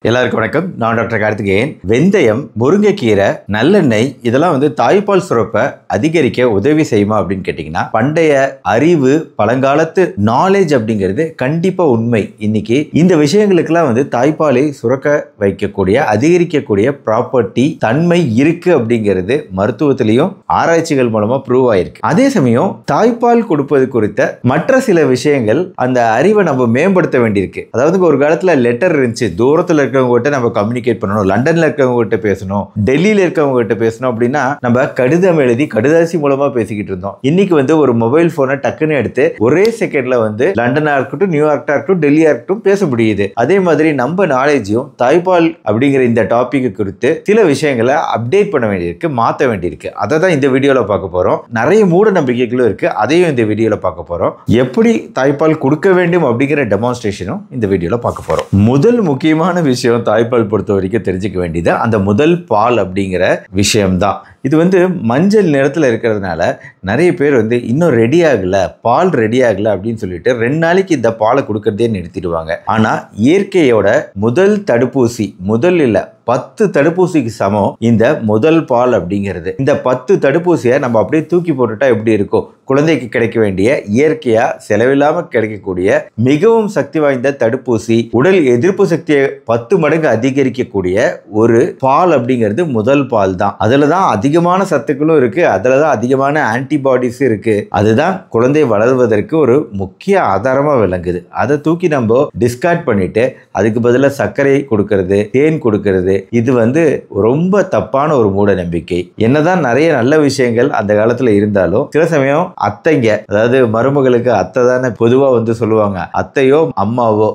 எல்லாருக்கும் வணக்கம். நான் டாக்டர் கார்த்திகேயன். வெந்தயம், முருங்கைக்கீரை, நல்லெண்ணெய் இதெல்லாம் தாய்ப்பால் சுரப்பை அதிகரிக்க உதவி செய்யுமா அப்படின்னு கேட்டிங்கன்னா, பண்டைய அறிவு, பழங்காலத்து நாலேஜ் அப்படிங்கிறது கண்டிப்பா உண்மை. இன்னைக்கு இந்த விஷயங்களுக்கெல்லாம் தாய்ப்பாலை சுரக்க வைக்கக்கூடிய, அதிகரிக்கக்கூடிய ப்ராப்பர்ட்டி, தன்மை இருக்கு அப்படிங்கிறது மருத்துவத்திலையும் ஆராய்ச்சிகள் மூலமா ப்ரூவ் ஆயிருக்கு. அதே சமயம் தாய்ப்பால் கொடுப்பது குறித்த மற்ற சில விஷயங்கள் அந்த அறிவை நம்ம மேம்படுத்த வேண்டியிருக்கு. அதாவது ஒரு காலத்துல லெட்டர் இருந்துச்சு, தூரத்துல இருக்கவங்ககிட்ட நம்ம கம்யூனிகேட் பண்ணணும், லண்டன்ல இருக்கவங்ககிட்ட பேசணும், டெல்லியில இருக்கவங்ககிட்ட பேசணும் அப்படின்னா நம்ம கடிதம் எழுதி கடிதாசி மூலமா பேசிக்கிட்டு இருந்தோம். இன்னைக்கு ஒரு மொபைல் போனை டக்குன்னு எடுத்து ஒரே செகண்ட்ல லண்டனா இருக்கட்டும், நியூயார்க்கா இருக்கட்டும், டெல்லியா இருக்கட்டும் பேச முடியுது. அதே மாதிரி நம்ம நாலேஜையும் தாய்ப்பால் அப்படிங்கிற இந்த டாபிக் குறித்து சில விஷயங்களை அப்டேட் பண்ண வேண்டியிருக்கு, மாற்ற வேண்டியிருக்கு. அதை தான் இந்த வீடியோல பார்க்க போறோம். நிறைய மூட நம்பிக்கைகளும் இருக்கு, அதையும் இந்த வீடியோல பார்க்க போறோம். எப்படி தாய்ப்பால் கொடுக்க வேண்டும் அப்படிங்கிற டெமான்ஸ்ட்ரேஷனும் இந்த வீடியோல பார்க்க போறோம். முதல் முக்கியமான விஷயம் தாய்ப்பால் பொறுத்த வரைக்கும் தெரிஞ்சுக்க வேண்டியது அந்த முதல் பால் அப்படிங்கிற விஷயம்தான். இது மஞ்சள் நிறத்தில் இருக்கிறதுனால நிறைய பேர் இன்னும் ரெடி ஆகல, பால் ரெடி ஆகல அப்படின்னு சொல்லிட்டு 2 நாளைக்கு இந்த பாலை கொடுக்கறதே நிறுத்திடுவாங்க. ஆனா இயற்கையோட முதல் தடுப்பூசி, முதல் இல்ல 10 தடுப்பூசிக்கு சமம் இந்த முதல் பால் அப்படிங்கிறது. இந்த 10 தடுப்பூசியை நம்ம அப்படியே தூக்கி போட்டுட்டா எப்படி இருக்கும்? குழந்தைக்கு கிடைக்க வேண்டிய இயற்கையா செலவில்லாம கிடைக்கக்கூடிய மிகவும் சக்தி வாய்ந்த தடுப்பூசி, உடல் எதிர்ப்பு சக்தியை 10 மடங்கு அதிகரிக்கக்கூடிய ஒரு பால் அப்படிங்கிறது முதல் பால் தான். அதுலதான் அதிகமான சத்துக்களும் இருக்கு, அதுலதான் அதிகமான ஆன்டிபாடிஸ் இருக்கு. அதுதான் குழந்தை வளர்வதற்கு ஒரு முக்கிய ஆதாரமா விளங்குது. அதை தூக்கி நம்ம டிஸ்கார்ட் பண்ணிட்டு அதுக்கு பதிலாக சர்க்கரை கொடுக்கறது, தேன் கொடுக்கறது, இது ரொம்ப தப்பான ஒரு மூட நம்பிக்கை. என்னதான் நிறைய நல்ல விஷயங்கள் அந்த காலத்துல இருந்தாலும் சில சமயம் அத்தைங்க, அதாவது மருமகளுக்கு அத்தை தானே பொதுவா சொல்லுவாங்க, அத்தையோ அம்மாவோ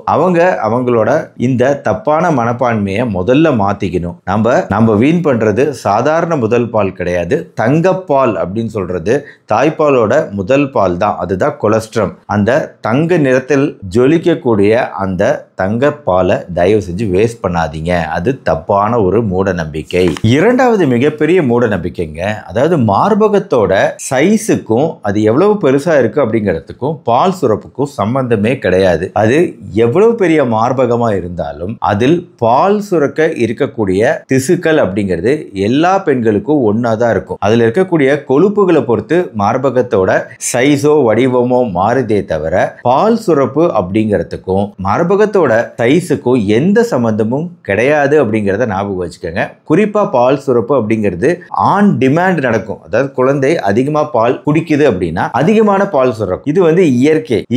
அவங்களோட இந்த தப்பான மனப்பான்மையை முதல்ல மாத்திக்கணும். நம்ம வீண் பண்றது சாதாரண முதல் பால் கிடையாது, தங்கப்பால் அப்படின்னு சொல்றது தாய்ப்பாலோட முதல் பால் தான். அதுதான் கொலஸ்ட்ரம். அந்த தங்க நிறத்தில் ஜொலிக்கக்கூடிய அந்த தங்கப்பாலை தயவு செஞ்சு வேஸ்ட் பண்ணாதீங்க. அது தப்பான ஒரு மூட நம்பிக்கை. இரண்டாவது மிகப்பெரிய மூட நம்பிக்கைங்க, அதாவது மார்பகத்தோட சைஸுக்கும் அது எவ்வளவு பெருசா இருக்கு அப்படிங்கிறதுக்கும் பால் சுரப்புக்கும் சம்பந்தமே கிடையாது. அது எவ்வளவு பெரிய மார்பகமா இருந்தாலும் அதில் பால் சுரக்க இருக்கக்கூடிய திசுக்கள் அப்படிங்கிறது எல்லா பெண்களுக்கும் ஒன்னாதான் இருக்கும். அதுல இருக்கக்கூடிய கொழுப்புகளை பொறுத்து மார்பகத்தோட சைஸோ வடிவமோ மாறுதே தவிர பால் சுரப்பு அப்படிங்கிறதுக்கும் மார்பகத்தோட சைஸுக்கும் எந்த சம்பந்தமும் கிடையாது அப்படிங்கிறத ஞாபகம் வச்சுக்கோங்க. குறிப்பா பால் சுரப்பு அப்படிங்கிறது ஆன் டிமாண்ட் நடக்கும். அதாவது குழந்தை அதிகமா பால் குடிக்குது அப்படின்னா அதிகமான பால் சுரக்கும். இது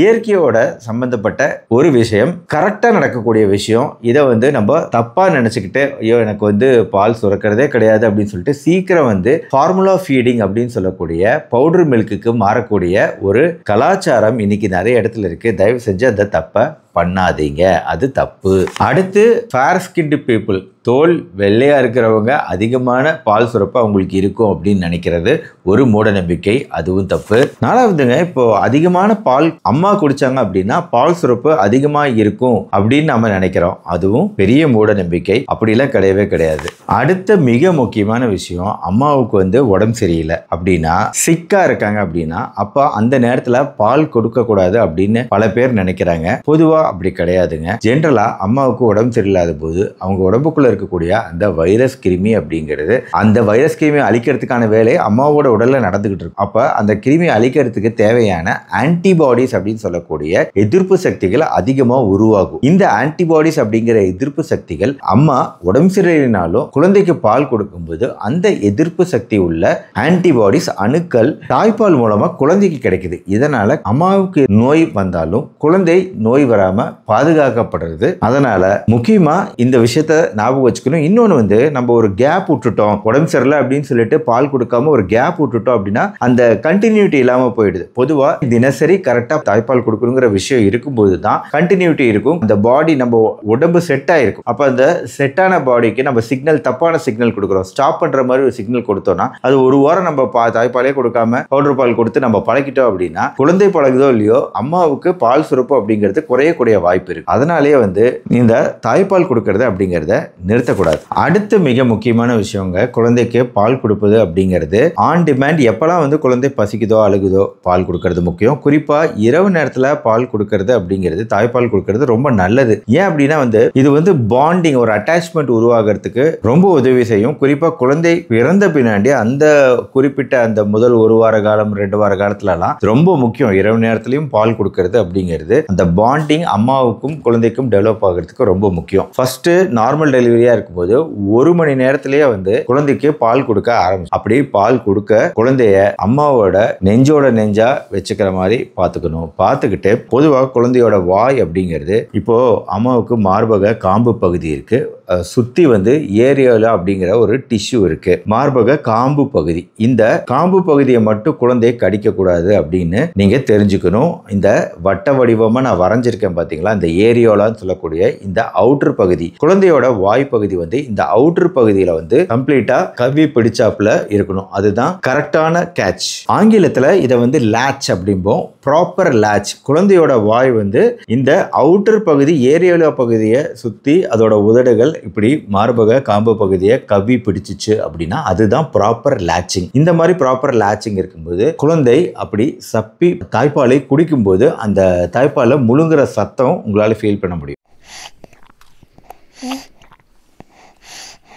இயற்கையோட சம்பந்தப்பட்ட ஒரு விஷயம், கரெக்டா நடக்கக்கூடிய விஷயம். இதை நம்ம தப்பா நினைச்சுக்கிட்டு ஐயோ எனக்கு பால் சுரக்கிறதே கிடையாது அப்படின்னு சொல்லிட்டு சீக்கிரம் ஃபார்முலா ஃபீடிங் அப்படின்னு சொல்லக்கூடிய பவுடர் மில்க்குக்கு மாறக்கூடிய ஒரு கலாச்சாரம் இன்னைக்கு நிறைய இடத்துல இருக்கு. தயவு செஞ்சு அந்த தப்பை பண்ணாதீங்க, அது தப்பு. அடுத்து ஃபேர் ஸ்கின்டு பீப்புள், தோல் வெள்ளையா இருக்கிறவங்க அதிகமான பால் சுரப்பு அவங்களுக்கு இருக்கும் அப்படின்னு நினைக்கிறது ஒரு மூட நம்பிக்கை, அதுவும் தப்பு. நாலாவதுங்க, இப்போ அதிகமான பால் அம்மா குடிச்சாங்க அப்படின்னா பால் சுரப்பு அதிகமா இருக்கும் அப்படின்னு நம்ம நினைக்கிறோம், அதுவும் பெரிய மூட நம்பிக்கை. அப்படிலாம் கிடையவே கிடையாது. அடுத்த மிக முக்கியமான விஷயம், அம்மாவுக்கு உடம்பு சரியில்லை அப்படின்னா, சிக்கா இருக்காங்க அப்படின்னா, அப்ப அந்த நேரத்துல பால் கொடுக்க கூடாது அப்படின்னு பல பேர் நினைக்கிறாங்க. பொதுவா அப்படி கிடையாதுங்க. ஜென்ரலா அம்மாவுக்கு உடம்பு சரியில்லாத போது அவங்க உடம்புக்குள்ள இருக்கக்கூடிய அந்த வைரஸ் கிருமி அப்படிங்கிறது, அந்த வைரஸ் கிருமியை அழிக்கிறதுக்கான வேலை அம்மாவோட உடல்ல நடந்துகிட்டு இருக்கும். அப்ப அந்த கிருமியை அழிக்கிறதுக்கு தேவையான ஆன்டிபாடிஸ் அப்படின்னு சொல்லக்கூடிய எதிர்ப்பு சக்திகள் அதிகமா உருவாகும். இந்த ஆன்டிபாடிஸ் அப்படிங்கிற எதிர்ப்பு சக்திகள் அம்மா உடம்பு சரியில்லைனாலும் குழந்தைக்கு பால் கொடுக்கும்போது அந்த எதிர்ப்பு சக்தி உள்ள ஆன்டிபாடிஸ் அணுக்கள் தாய்ப்பால் மூலமா குழந்தைக்கு கிடைக்குது. இதனால அம்மாவுக்கு நோய் வந்தாலும் குழந்தை நோய் வராம பாதுகாக்கப்படுறது. அதனால முக்கியமா இந்த விஷயத்தை ஞாபகம் வச்சுக்கணும். இன்னொன்னு நம்ம ஒரு கேப் விட்டுட்டோம், உடம்பு சரியில்லை அப்படின்னு சொல்லிட்டு பால் கொடுக்காம ஒரு கேப் விட்டுட்டோம் அப்படின்னா அந்த கண்டினியூட்டி இல்லாம போயிடுது. பொதுவா தினசரி கரெக்டா தாய்ப்பால் கொடுக்கணுங்கிற விஷயம் இருக்கும்போது தான் கண்டினியூட்டி இருக்கும். அந்த பாடி நம்ம உடம்பு செட் ஆயிருக்கும். அப்ப அந்த செட்டான பாடிக்கு நம்ம சிக்னல், தப்பான சிக்னல் கொடுக்குறோம், ஸ்டாப் பண்ற மாதிரி ஒரு சிக்னல் கொடுத்தோம்னா அது ஒரு வாரம் நம்ம தாய்ப்பாலே கொடுக்காம பவுடர் பால் கொடுத்து நம்ம பழகிட்டோம் அப்படின்னா குழந்தை பழகுதோ இல்லையோ அம்மாவுக்கு பால் சுரப்பு அப்படிங்கிறது குறைய வரக்கூடிய வாய்ப்பு இருக்கு. அதனாலேயே வந்து இந்த தாய்ப்பால் கொடுக்கறது அப்படிங்கறத நிறுத்தக்கூடாது. அடுத்து மிக முக்கியமான விஷயங்க, குழந்தைக்கு பால் கொடுப்பது அப்படிங்கிறது ஆன் டிமாண்ட். எப்பெல்லாம் வந்து குழந்தை பசிக்குதோ அழுகுதோ பால் கொடுக்கறது முக்கியம். குறிப்பா இரவு நேரத்துல பால் கொடுக்கறது அப்படிங்கிறது, தாய்ப்பால் கொடுக்கறது ரொம்ப நல்லது. ஏன் அப்படின்னா வந்து இது வந்து பாண்டிங், ஒரு அட்டாச்மெண்ட் உருவாகிறதுக்கு ரொம்ப உதவி செய்யும். குறிப்பா குழந்தை பிறந்த பின்னாடி அந்த குறிப்பிட்ட அந்த முதல் 1 வார காலம் 2 வார காலத்துலலாம் ரொம்ப முக்கியம். இரவு நேரத்திலையும் பால் கொடுக்கறது அப்படிங்கிறது அந்த பாண்டிங் அம்மாவுக்கும் குழந்தைக்கும் டெவலப் ஆகிறதுக்கு ரொம்ப முக்கியம். ஃபர்ஸ்ட் நார்மல் டெலிவரியா இருக்கும்போது 1 மணி நேரத்திலேயே வந்து குழந்தைக்கு பால் கொடுக்க ஆரம்பிச்சு, அப்படி பால் கொடுக்க குழந்தைய அம்மாவோட நெஞ்சோட நெஞ்சா வச்சுக்கிற மாதிரி பார்த்துக்கணும். பார்த்துக்கிட்டு பொதுவாக குழந்தையோட வாய் அப்படிங்கிறது, இப்போ அம்மாவுக்கு மார்பக காம்பு பகுதி இருக்கு, சுத்தி வந்து ஏரியோலா அப்படிங்கிற ஒரு டிஷ்யூ இருக்கு, மார்பக காம்பு பகுதி. இந்த காம்பு பகுதியை மட்டும் குழந்தையை கடிக்க கூடாது அப்படின்னு நீங்க தெரிஞ்சுக்கணும். இந்த வட்ட வடிவமா நான் வரைஞ்சிருக்கேன் பாத்தீங்களா, இந்த ஏரியோலான்னு சொல்லக்கூடிய இந்த அவுட்டர் பகுதி, குழந்தையோட வாய் பகுதி வந்து இந்த அவுட்டர் பகுதியில வந்து கம்ப்ளீட்டா கவ்வி பிடிச்சாப்புல இருக்கணும். அதுதான் கரெக்டான கேட்ச். ஆங்கிலத்துல இதை வந்து லேட்ச் அப்படிம்போம். Proper latch. குழந்தையோட வாய் வந்து இந்த அவுட்டர் பகுதி ஏரியோலா பகுதியை சுத்தி அதோட உதடுகள் இப்படி மார்பக காம்பு பகுதியை கவ்வி பிடிச்சிச்சு அப்படின்னா அதுதான் ப்ராப்பர் லேட்சிங். இந்த மாதிரி ப்ராப்பர் லேட்சிங் இருக்கும்போது குழந்தை அப்படி சப்பி தாய்ப்பாலை குடிக்கும்போது அந்த தாய்ப்பாலை முழுங்குற சத்தம் உங்களால ஃபீல் பண்ண முடியும்.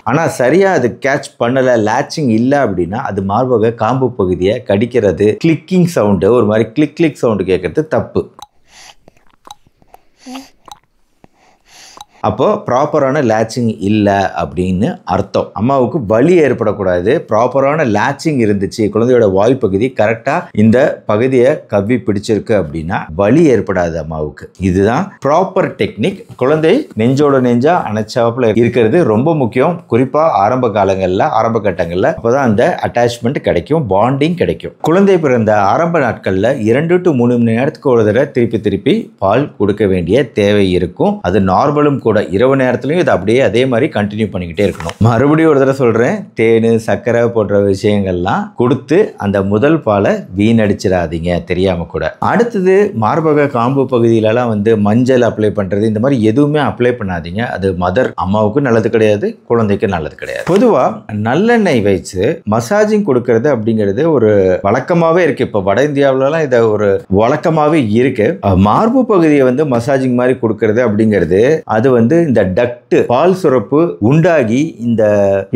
ஆனால் சரியாக அது கேட்ச் பண்ணலை, லேட்சிங் இல்லை அப்படின்னா அது மார்பக காம்பு பகுதியை கடிக்கிறது, கிளிக்கிங் சவுண்டு, ஒரு மாதிரி கிளிக் கிளிக் சவுண்டு கேட்கறது தப்பு. அப்போ ப்ராப்பரான லேட்சிங் இல்லை அப்படின்னு அர்த்தம். அம்மாவுக்கு வலி ஏற்படக்கூடாது. ப்ராப்பரான லேட்சிங் இருந்துச்சு, குழந்தையோட வாய் பகுதி கரெக்டாக இந்த பகுதியை கவ்வி பிடிச்சிருக்கு அப்படின்னா வலி ஏற்படாது அம்மாவுக்கு. இதுதான் ப்ராப்பர் டெக்னிக். குழந்தை நெஞ்சோட நெஞ்சா அணைச்சாப்புல இருக்கிறது ரொம்ப முக்கியம். குறிப்பாக ஆரம்ப காலங்களில், ஆரம்ப கட்டங்களில் அப்போதான் அந்த அட்டாச்மெண்ட் கிடைக்கும், பாண்டிங் கிடைக்கும். குழந்தை பிறந்த ஆரம்ப நாட்களில் 2 to 3 மணி நேரத்துக்கு ஒரு தடவை திருப்பி பால் கொடுக்க வேண்டிய தேவை இருக்கும். அது நார்மலும் கூட. இரவு நேரத்திலையும் இது அப்படியே அதே மாதிரி கண்டினியூ பண்ணிக்கிட்டே இருக்கணும். மறுபடியும் ஒரு தடவை சொல்றேன், தேன் சர்க்கரை போன்ற விஷயங்கள்லாம் கொடுத்து அந்த முதல் பாலை வீணடிச்சிடாதீங்க தெரியாம கூட. அடுத்தது மார்பக காம்பு பகுதியிலலாம் வந்து மஞ்சள் அப்ளை பண்றது, இந்த மாதிரி எதுவுமே அப்ளை பண்ணாதீங்க. அது மதர் அம்மாவுக்கு நல்லது கிடையாது, குழந்தைக்கு நல்லது கிடையாது. பொதுவா நல்லெண்ணெய் வச்சு மசாஜிங் கொடுக்கறது அப்படிங்கிறது ஒரு வழக்கமாவே இருக்கு. இப்ப வட இந்தியாவிலலாம் இதை ஒரு வழக்கமாவே இருக்கு. மார்பு பகுதியை வந்து மசாஜிங் மாதிரி கொடுக்கறது அப்படிங்கிறது அது வந்து இந்த டக்ட், பால் சுரப்பு உண்டாகி இந்த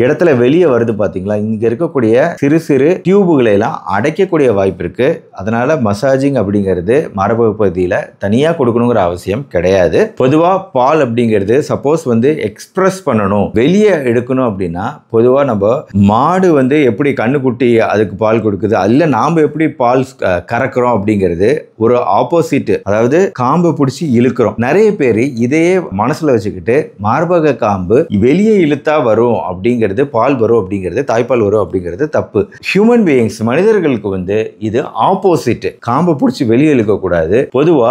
இடத்துல வெளியே வருது பாத்தீங்களா, இங்க இருக்கக்கூடிய சிறு சிறு டியூபுகளை எல்லாம் அடைக்கக்கூடிய வாய்ப்பு இருக்கு. அதனால மசாஜிங் அப்படிங்கிறது மார்பக பகுதியில தனியா கொடுக்கணுங்கிற அவசியம் கிடையாது. பொதுவா பால் அப்படிங்கிறது சப்போஸ் வந்து எக்ஸ்பிரஸ் பண்ணணும், வெளியே எடுக்கணும் அப்படின்னா பொதுவா நம்ம மாடு வந்து எப்படி கண்ணுக்குட்டி அதுக்கு பால் கொடுக்குது, அல்ல நாம எப்படி பால் கறக்கிறோம் அப்படிங்கிறது ஒரு ஆப்போசிட். அதாவது காம்பு பிடிச்சி இழுக்கிறோம். நிறைய பேர் இதையே மனசுல வச்சுக்கிட்டு மார்பக காம்பு வெளியே இழுத்தா வரும் அப்படிங்கிறது, பால் வரும் அப்படிங்கிறது, தாய்ப்பால் வரும் அப்படிங்கிறது தப்பு. ஹியூமன் பீயிங்ஸ், மனிதர்களுக்கு வந்து இது ஆப்போசிட். காம்பு பிடிச்சி வெளியே இழுக்க கூடாது. பொதுவா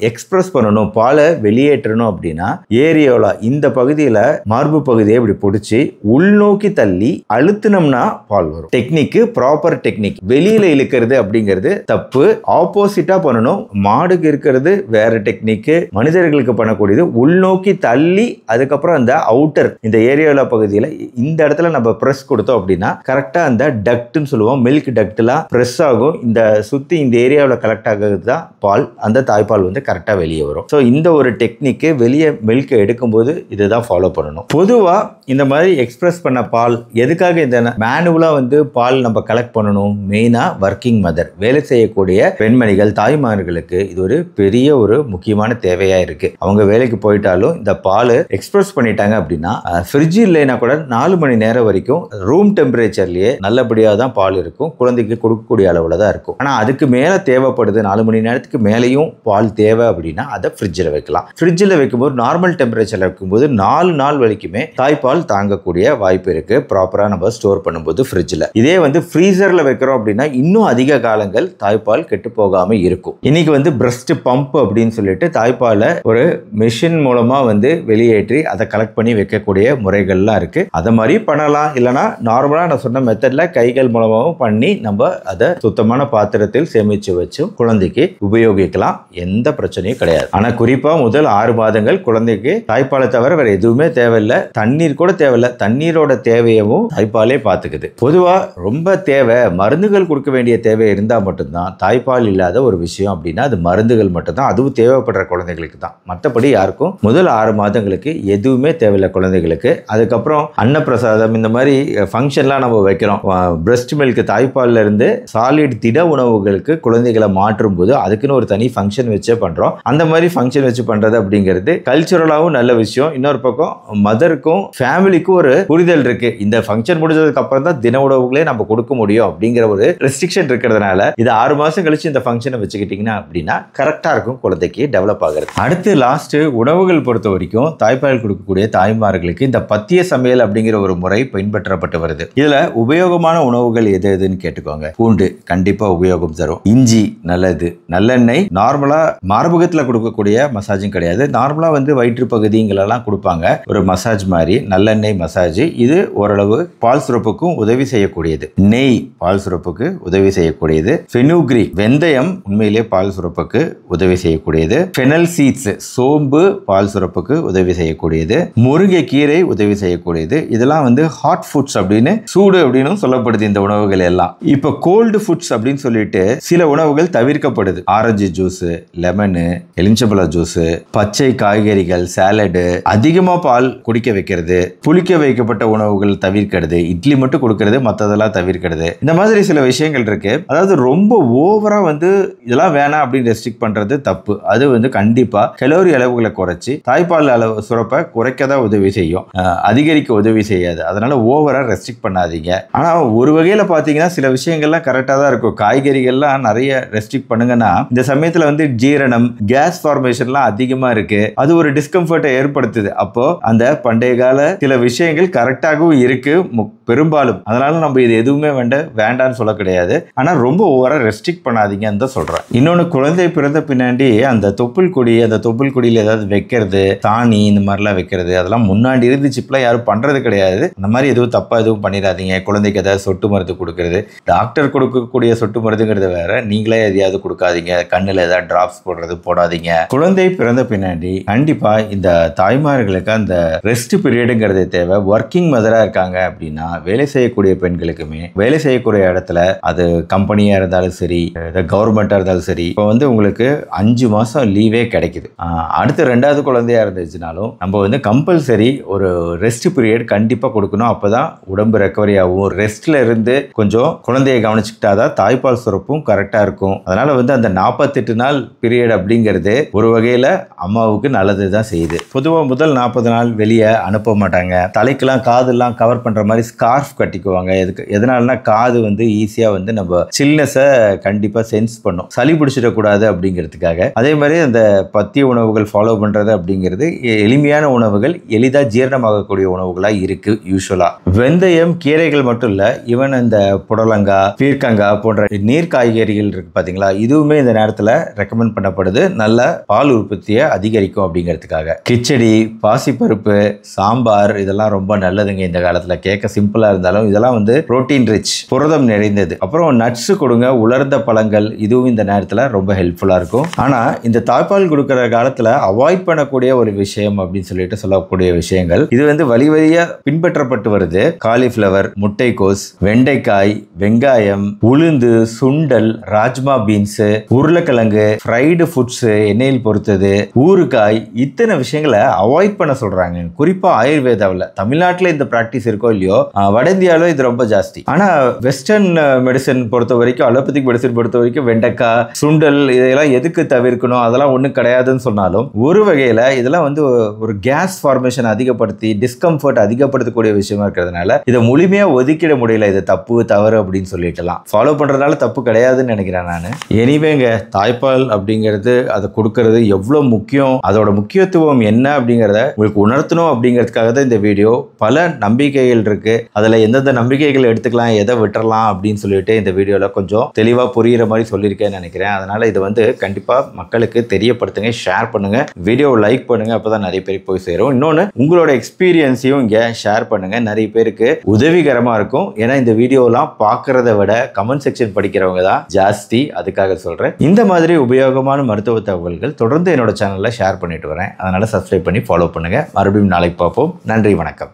எக்ஸ்பிரஸ் பண்ணணும், பாலை வெளியேற்றணும் அப்படின்னா ஏரியோலா இந்த பகுதியில மார்பு பகுதியை இப்படி பிடிச்சி உள்நோக்கி தள்ளி அழுத்தினோம்னா பால் வரும். Technique, proper technique. வெளியில இழுக்கிறது அப்படிங்கிறது தப்பு. ஆப்போசிட்டா பண்ணணும். மாடுக்கு இருக்கிறது வேற டெக்னிக், மனிதர்களுக்கு பண்ணக்கூடியது உள்நோக்கி தள்ளி அதுக்கப்புறம் அந்த அவுட்டர் இந்த ஏரியால பகுதியில் இந்த இடத்துல நம்ம பிரஸ் கொடுத்தோம் அப்படின்னா கரெக்டா அந்த டக்ட்னு சொல்லுவோம், மில்க் டக்ட்லாம் பிரஸ் ஆகும். இந்த சுத்தி இந்த ஏரியாவில் கலெக்ட் ஆகிறது தான் பால். அந்த தாய்ப்பால் வந்து கரெக்டா வெளியே வரும். ஸோ இந்த ஒரு டெக்னிக்கு வெளியே மில்க் எடுக்கும்போது இதுதான் ஃபாலோ பண்ணணும். பொதுவா இந்த மாதிரி எக்ஸ்பிரஸ் பண்ண பால் எதுக்காக இந்த மேனுவலா வந்து பால் நம்ம கலெக்ட் பண்ணணும்? மெயினா ஒர்க்கிங் மதர், வேலை செய்யக்கூடிய பெண்மணிகள், தாய்மார்களுக்கு இது ஒரு பெரிய ஒரு முக்கியமான தேவையா இருக்கு. அவங்க வேலைக்கு போயிட்டாலும் இந்த பால் எக்ஸ்பிரஸ் பண்ணிட்டாங்க அப்படின்னா ஃப்ரிட்ஜ் இல்லைன்னா கூட 4 மணி நேரம் வரைக்கும் ரூம் டெம்பரேச்சர்லயே நல்லபடியாக தான் பால் இருக்கும். குழந்தைக்கு கொடுக்கக்கூடிய அளவுல தான் இருக்கும். ஆனா அதுக்கு மேல தேவைப்படுது, 4 மணி நேரத்துக்கு மேலேயும் பால் தேவை அப்படின்னா அதை ஃப்ரிட்ஜில் வைக்கலாம். ஃப்ரிட்ஜில் வைக்கும்போது நார்மல் டெம்பரேச்சர்ல வைக்கும்போது 4 நாள் வரைக்குமே தாய்ப்பால் தாங்கக்கூடிய வாய்ப்பு இருக்கு, ப்ராப்பரா நம்ம ஸ்டோர் பண்ணும்போது ஃப்ரிட்ஜில். இதே வந்து ஃப்ரீசர்ல வைக்கிறோம் அப்படின்னா இன்னும் அதிக காலங்கள் தாய்ப்பால் கெட்டு போகாம இருக்கும். இன்னைக்கு வந்து பிரஸ்ட் பம்ப் அப்படின்னு சொல்லிட்டு தாய்ப்பாலை ஒரு மெஷின் மூலமா வந்து வெளியேற்றி அதை கலெக்ட் பண்ணி வைக்கக்கூடிய முறைகள்லாம் இருக்கு. அதை மாதிரி பண்ணலாம். இல்லைனா நார்மலா நான் சொன்ன மெத்தட்ல கைகள் மூலமாகவும் பண்ணி நம்ம அதை சுத்தமான பாத்திரத்தில் சேமிச்சு வச்சும் குழந்தைக்கு உபயோகிக்கலாம். எந்த பிரச்சனையும் கிடையாது. ஆனா குறிப்பா முதல் 6 மாதங்கள் குழந்தைக்கு தாய்ப்பாலை தவிர வேற எதுவுமே தேவையில்லை. தண்ணீர் கூட தேவையில்லை. தண்ணீரோட தேவையவும் தாய்ப்பாலே பார்த்துக்குது. பொதுவா ரொம்ப தேவை மருந்துகள் கொடுக்க வேண்டிய தேவை இருந்தா மட்டும்தான் தாய்ப்பால் இல்லாத ஒரு விஷயம் அப்படின்னா அது மருந்துகள் மட்டும்தான். அதுவும் தேவைப்படுற குழந்தைகளுக்கு தான். மற்றபடி யாருக்கும் முதல் 6 மாதங்களுக்கு எதுவுமே தேவையில்லை குழந்தைகளுக்கு. அதுக்கப்புறம் அன்னப்பிரசாதம் இந்த மாதிரி ஃபங்க்ஷன்லாம் நம்ம வைக்கிறோம். பிரஸ்ட் மில்க் தாய்ப்பால்ல இருந்து சாலிட் திட உணவுகளுக்கு குழந்தைகளை மாற்றும் போது அதுக்குன்னு ஒரு தனி ஃபங்க்ஷன் வச்சே பண்றோம். அந்த மாதிரி ஃபங்க்ஷன் வச்சு பண்றது அப்படிங்கிறது கல்ச்சுரலாவும் நல்ல விஷயம். இன்னொரு பக்கம் மதருக்கும் ஃபேமிலிக்கும் ஒரு புரிதல் இருக்கு. இந்த ஃபங்க்ஷன் முடிஞ்சதுக்கு அப்புறம் தான் தின உணவுகளே நம்ம கொடுக்க முடியும் அப்படிங்கிற ஒரு ரெஸ்ட்ரிக்ஷன் இருக்கிறதுனால இது 6 மாசம் கழிச்சு இந்த ஃபங்க்ஷனை வச்சுக்கிட்டீங்கன்னா அப்படின்னா கரெக்டா இருக்கும் குழந்தைக்கு டெவலப் ஆகுறது. அடுத்து லாஸ்ட் உணவுகள் பொறுத்த வரைக்கும் தாய்ப்பால் கொடுக்கக்கூடிய தாய்மார்களுக்கு இந்த பத்திய சமையல் அப்படிங்கிற ஒரு முறை பின்பற்றப்பட்டு வருது. இதுல உபயோகமான உணவுகள் எது எதுன்னு கேட்டுக்கோங்க. பூண்டு கண்டிப்பா உபயோகம் தரும். இஞ்சி நல்லது. நல்லெண்ணெய் நார்மலா மார்பகத்துல கொடுக்கக்கூடிய மசாஜும் கிடையாது. நார்மலா வந்து வயிற்று பகுதிங்களெல்லாம் கொடுப்பாங்க ஒரு மசாஜ் மாதிரி. நல்லெண்ணெய் மசாஜ் இது ஓரளவு பால் சுரப்புக்கும் உதவி செய்யக்கூடியது. நெய் பால் சுரப்புக்கு உதவி செய்யக்கூடியது. ஃபெனுக்ரீக் வெந்தயம் உண்மையிலேயே பால் சுரப்புக்கு உதவி செய்யக்கூடியது. ஃபெனல் சீட்ஸ் சோம்பு பால் சுரப்புக்கு உதவி செய்யக்கூடியது. முருங்கைக்கீரை உதவி செய்யக்கூடியது. இதெல்லாம் வந்து ஹாட் ஃபுட்ஸ் அப்படின்னு சூடு அப்படின்னு சொல்லப்படுது இந்த உணவுகள் எல்லாம். இப்ப கோல்டு ஃபுட்ஸ் அப்படின்னு சொல்லிட்டு சில உணவுகள் தவிர்க்கப்படுது. ஆரஞ்சு ஜூஸ், லெமனு, எலிஞ்சபழ ஜூஸ், பச்சை காய்கறிகள், சாலடு, அதிகமா பால் குடிக்க வைக்கிறது, புளிக்க வைக்கப்பட்ட உணவுகள் தவிர்க்கிறது, இட்லி மட்டும் கொடுக்கிறது, மற்றதெல்லாம் தவிர்க்கிறது. இந்த மாதிரி சில விஷயங்கள் இருக்கு. அதாவது ரொம்ப ஓவரா வந்து இதெல்லாம் வேணாம் அப்படின்னு ரெஸ்ட்ரிக்ட் பண்றது தப்பு. அது வந்து கண்டிப்பா கலோரி அளவுகளை குறைச்சி தாய்ப்பால் அளவு சுரப்பை குறைக்க தான் உதவி செய்யும், அதிகரிக்க உதவி செய்யாது. அதனால ஓவரா ரெஸ்ட்ரிக்ட் பண்ணாதீங்க. ஆனா ஒரு வகையில பாத்தீங்கன்னா சில விஷயங்கள்லாம் கரெக்டா தான் இருக்கும். காய்கறிகள்லாம் நிறைய ரெஸ்ட்ரிக்ட் பண்ணுங்கன்னா இந்த சமயத்துல வந்து ஜீரணம், கேஸ் ஃபார்மேஷன்லாம் அதிகமா இருக்கு. அது ஒரு டிஸ்கம்ஃபர்ட்டை ஏற்படுத்துது. அப்போ அந்த பண்டைய கால சில விஷயங்கள் கரெக்டாகவும் இருக்கு பெரும்பாலும். அதனால நம்ம இது எதுவுமே வேண்டான்னு சொல்ல கிடையாது. ஆனா ரொம்ப ஓவரா ரெஸ்ட்ரிக்ட் பண்ணாதீங்கன்னு தான் சொல்றேன். இன்னொன்னு குழந்தை பிறந்த பின்னாடி அந்த தொப்புள் கொடி, அந்த தொப்புள் கொடியில ஏதாவது வைக்கிறது, தானி இந்த மாதிரிலாம் வைக்கிறது அதெல்லாம் முன்னாடி இருந்துச்சு. இப்பெல்லாம் யாரும் பண்றது கிடையாது. அந்த மாதிரி எதுவும் தப்பா எதுவும் பண்ணிடாதீங்க. குழந்தைக்கு ஏதாவது சொட்டு மருந்து கொடுக்கறது, டாக்டர் கொடுக்கக்கூடிய சொட்டு மருந்துங்கிறது வேற. நீங்களே எதையாவது கொடுக்காதீங்க. கண்ணுல ஏதாவது டிராப்ஸ் போடுறது போடாதீங்க. குழந்தை பிறந்த பின்னாடி கண்டிப்பா இந்த தாய்மார்களுக்கு அந்த ரெஸ்ட் பீரியடுங்கிறது தேவை. ஒர்க்கிங் மதரா இருக்காங்க அப்படின்னா வேலை செய்யக்கூடிய பெண்களுக்குமே வேலை செய்யக்கூடிய இடத்துல அது கம்பெனியா இருந்தாலும் சரி, கவர்மெண்டா இருந்தாலும் சரி, இப்போ வந்து உங்களுக்கு 5 மாசம் லீவே கிடைக்குது. அடுத்து 2வது குழந்தையா இருந்துச்சுனாலும் நம்ம வந்து கம்பல்சரி ஒரு ரெஸ்ட் பீரியட் கண்டிப்பா கொடுக்கணும். அப்பதான் உடம்பு ரெக்கவரி ஆகும். ரெஸ்ட்ல இருந்து கொஞ்சம் குழந்தையை கவனிச்சுக்கிட்டாதான் தாய்ப்பால் சுரப்பும் கரெக்டா இருக்கும். அதனால வந்து அந்த 48 நாள் பீரியட் அப்படிங்கிறது ஒரு வகையில அம்மாவுக்கு நல்லது தான் செய்யுது. பொதுவாக முதல் 40 நாள் வெளியே அனுப்ப மாட்டாங்க. தலைக்கெல்லாம் காதெல்லாம் கவர் பண்ற மாதிரி ஸ்கார்ஃப் கட்டிக்குவாங்க. எதனாலனா காது வந்து ஈஸியா வந்து நம்ம சில்னஸை கண்டிப்பா சென்ஸ் பண்ணும், சளி பிடிச்சிடக்கூடாது அப்படிங்கிறதுக்காக. அதே மாதிரி அந்த பத்திய உணவுகள் ஃபாலோ பண்றது அப்படிங்கிறது எளிமையான உணவுகள், எளிதா ஜீரணமாகக்கூடிய உணவுகளா இருக்கு. யூஸ்வலா வெந்தயம் கீரைகள் மட்டும் இல்ல, ஈவன் இந்த புடலங்காய், பீர்க்கங்காய் போன்ற நீர் காய்கறிகள் இருக்கு பாத்தீங்களா, இதுவுமே இந்த நேரத்துல ரெக்கமெண்ட் பண்ணப்படுது. நல்ல பால் உற்பத்தியை அதிகரிக்கும் அப்படிங்கிறதுக்காக. கிச்சடி, பாசிப்பருப்பு, சாம்பார் இதெல்லாம் ரொம்ப நல்லதுங்க இந்த காலத்துல. கேட்க சிம்பிளா இருந்தாலும் இதெல்லாம் வந்து புரோட்டீன் ரிச், புரதம் நிறைந்தது. அப்புறம் நட்ஸ் கொடுங்க, உலர்ந்த பழங்கள், இதுவும் இந்த நேரத்துல ரொம்ப ஹெல்ப்ஃபுல்லா இருக்கும். ஆனா இந்த தாய்ப்பால் கொடுக்கிற காலத்துல அவாய்ட் பண்ணக்கூடிய ஒரு விஷயம் அப்படின்னு சொல்லிட்டு சொல்லக்கூடிய விஷயங்கள் இது வந்து வழி வழியா பின்பற்றப்பட்டு வருது. காலிஃபிளவர், முட்டைக்கோஸ், வெண்டைக்காய், வெங்காயம், உளுந்து, சுண்டல், ராஜ்மா பீன்ஸ், உருளைக்கிழங்கு, ஃப்ரைடு ஃபுட்ஸ், எண்ணெயில் பொறுத்தது, ஊறுகாய், இத்தனை விஷயங்களை அவாய்ட் பண்ண சொல்றாங்க. குறிப்பா ஆயுர்வேதாவில். தமிழ்நாட்டில் இந்த பிராக்டிஸ் இருக்கோ இல்லையோ, வட இந்தியாவில் இது ரொம்ப ஜாஸ்தி. ஆனா வெஸ்டர்ன் மெடிசன் பொறுத்த வரைக்கும், அலோபதிக் மெடிசன் பொறுத்த வரைக்கும் வெண்டைக்காய், சுண்டல் இதெல்லாம் எதுக்கு தவிர்க்கணும், அதெல்லாம் ஒன்றும் கிடையாதுன்னு சொன்னாலும் ஒரு வகையில இதெல்லாம் வந்து ஒரு கேஸ் ஃபார்மேஷன் அதிகப்படுத்தி டிஸ்கம்ஃபர்ட் அதிகப்படுத்தக்கூடிய விஷயமா இருக்கிறதுனால இதை முழுமையா ஒதுக்கிட முடியல. இது தப்பு தவறு அப்படின்னு சொல்லிட்டுலாம் ஃபாலோ பண்றதுனால தப்பு கிடையாதுன்னு நினைக்கிறேன் நான். எனிவேங்க, தாய்ப்பால் அப்படிங்கிறது அதை கொடுக்கறது எவ்வளவு முக்கியம், அதோட முக்கியத்துவம் என்ன அப்படிங்கிறத உங்களுக்கு உணர்த்தணும் அப்படிங்கிறதுக்காக தான் இந்த வீடியோ. பல நம்பிக்கைகள் இருக்கு, அதில் எந்தெந்த நம்பிக்கைகள் எடுத்துக்கலாம், எதை விட்டுறலாம் அப்படின்னு சொல்லிட்டு இந்த வீடியோவில் கொஞ்சம் தெளிவாக புரிகிற மாதிரி சொல்லியிருக்கேன்னு நினைக்கிறேன். அதனால் இது வந்து கண்டிப்பாக மக்களுக்கு தெரியப்படுத்துங்க, ஷேர் பண்ணுங்கள், வீடியோவை லைக் பண்ணுங்கள். அப்போ தான் நிறைய பேருக்கு போய் சேரும். இன்னொன்று, உங்களோட எக்ஸ்பீரியன்ஸையும் இங்கே ஷேர் பண்ணுங்கள். நிறைய பேருக்கு உதவிகரமாக இருக்கும். ஏன்னா இந்த வீடியோலாம் பார்க்குறத விட கமெண்ட் செக்ஷன் படிக்கிறவங்க தான் ஜாஸ்தி. அதுக்காக சொல்கிறேன். இந்த மாதிரி உபயோகமான மருத்துவ தகவல்கள் தொடர்ந்து என்னோட சேனலில் ஷேர் பண்ணிட்டு வரேன். அதனால் சப்ஸ்கிரைப் பண்ணி ஃபாலோ பண்ணுங்கள். மறுபடியும் நாளைக்கு பார்ப்போம். நன்றி, வணக்கம்.